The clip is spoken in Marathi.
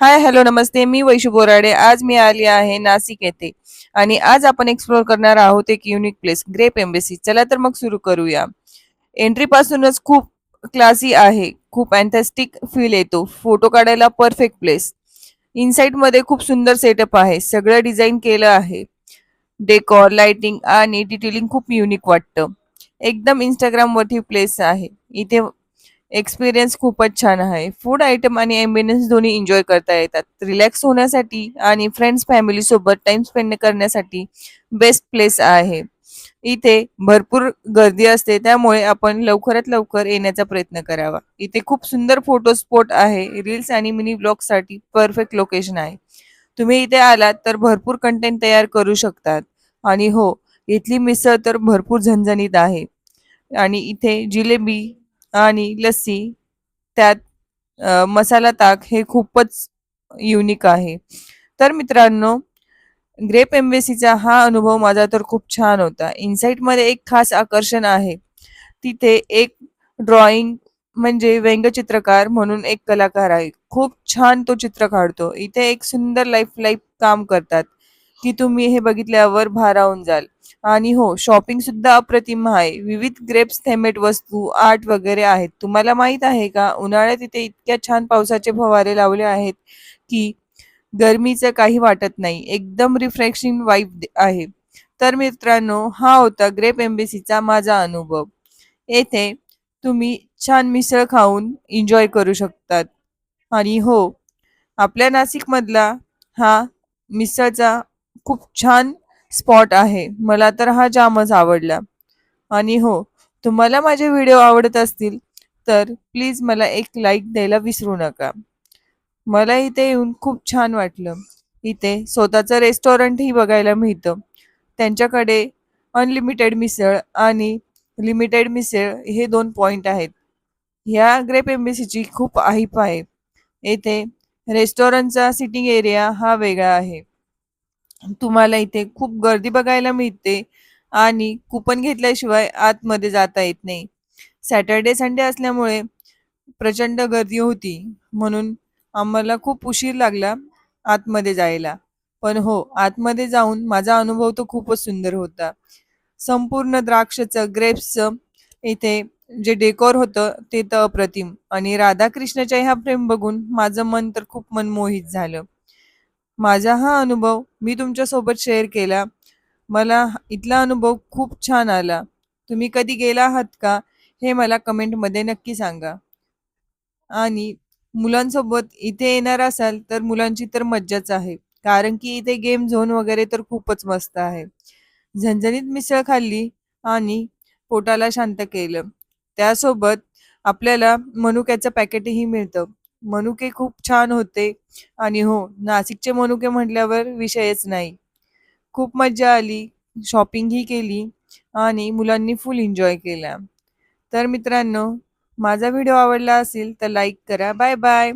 हाय, हॅलो, नमस्ते. मी वैशू बोराडे. आज मी आली आहे नाशिक येथे आणि आज आपण एक्सप्लोर करणार आहोत एक युनिक प्लेस, ग्रेप एम्बेसी. चला तर मग सुरू करूया. एंट्री पासूनच खूप क्लासी आहे. खूप अँथेस्टिक फील येतो. फोटो काढायला परफेक्ट प्लेस. इनसाइड मध्ये खूप सुंदर सेटअप आहे. सगळं डिझाईन केलं आहे. डेकॉर, लाइटिंग आणि डिटेलिंग खूप युनिक वाटतं. एकदम इंस्टाग्राम वरती प्लेस आहे. इथे एक्सपिरियन्स खूपच छान आहे. फूड आयटम आणि एम्बियन्स दोन्ही एन्जॉय करता येतात. रिलॅक्स होण्यासाठी आणि फ्रेंड्स फॅमिली सोबत टाइम स्पेंड करण्यासाठी बेस्ट प्लेस आहे. इथे भरपूर गर्दी असते, त्यामुळे आपण लवकरात लवकर येण्याचा प्रयत्न करावा. इथे खूप सुंदर फोटो स्पॉट आहे. रील्स आणि मिनी ब्लॉग साठी परफेक्ट लोकेशन आहे. तुम्ही इथे आलात तर भरपूर कंटेंट तयार करू शकतात. आणि हो, इथली मिसळ तर भरपूर झणझणीत आहे. आणि इथे जिलेबी आणि लस्सी, त्यात मसाला ताक हे खूपच युनिक आहे. तर मित्रांनो, ग्रेप एम्बेसीचा हा अनुभव माझा तर खूप छान होता. इनसाइटमध्ये एक खास आकर्षण आहे. तिथे एक ड्रॉइंग म्हणजे व्यंगचित्रकार म्हणून एक कलाकार आहे. खूप छान तो चित्र काढतो. इथे एक सुंदर लाईफ लाईफ काम करतात, की तुम्ही हे बघितल्यावर भारावून जाल. आणि हो, शॉपिंग सुद्धा अप्रतिम आहे. विविध ग्रेप्स थेमेट वस्तू, आर्ट वगैरे आहेत. तुम्हाला माहित आहे का, उन्हाळ्यात इथे इतक्या छान पावसाचे फवारे लावले आहेत की गरमीचं काही वाटत नाही. एकदम रिफ्रेशिंग वाईब आहे. तर मित्रांनो, हा होता ग्रेप एम्बेसीचा माझा अनुभव. येथे तुम्ही छान मिसळ खाऊन एन्जॉय करू शकतात. आणि हो, आपल्या नाशिकमधला हा मिसळचा खूप छान स्पॉट आहे. मला तर हा जामच आवडला. आणि हो, तुम्हाला माझे व्हिडिओ आवडत असतील तर प्लीज मला एक लाईक द्यायला विसरू नका. मला इथे येऊन खूप छान वाटलं. इथे स्वतःचं रेस्टॉरंटही बघायला मिळतं. त्यांच्याकडे अनलिमिटेड मिसळ आणि लिमिटेड मिसळ हे 2 पॉइंट आहेत. ह्या ग्रेप एम्बेसीची खूप हाईप आहे. येथे रेस्टॉरंटचा सिटिंग एरिया हा वेगळा आहे. तुम्हाला इथे खूप गर्दी बघायला मिळते आणि कुपन घेतल्याशिवाय आतमध्ये जाता येत नाही. सॅटर्डे संडे असल्यामुळे प्रचंड गर्दी होती, म्हणून आम्हाला खूप उशीर लागला आतमध्ये जायला. पण हो, आतमध्ये जाऊन माझा अनुभव तो खूपच सुंदर होता. संपूर्ण द्राक्षचं, ग्रेप्सचं इथे जे डेकोर होतं ते तर अप्रतिम, आणि राधाकृष्णाच्या ह्या फ्रेम बघून माझं मन तर खूप मनमोहित झालं. माझा हा अनुभव मी तुमच्यासोबत शेअर केला. मला इथला अनुभव खूप छान आला. तुम्ही कधी गेला आहात का? हे मला कमेंटमध्ये नक्की सांगा. आणि मुलांसोबत इथे येणार असाल तर मुलांची तर मज्जाच आहे. कारण की इथे गेम झोन वगैरे तर खूपच मस्त आहे. झणझणीत मिसळ खाल्ली आणि पोटाला शांत केलं. त्यासोबत आपल्याला मनुक्याचं पॅकेटही मिळतं. मनुके खूप छान होते. आणि हो, नाशिकचे मनुके म्हटल्यावर विषयच नाही. खूप मज्जा आली. शॉपिंगही केली आणि मुलांनी फुल एन्जॉय केला. तर मित्रांनो, माझा व्हिडिओ आवडला असेल तर लाईक करा. Bye bye.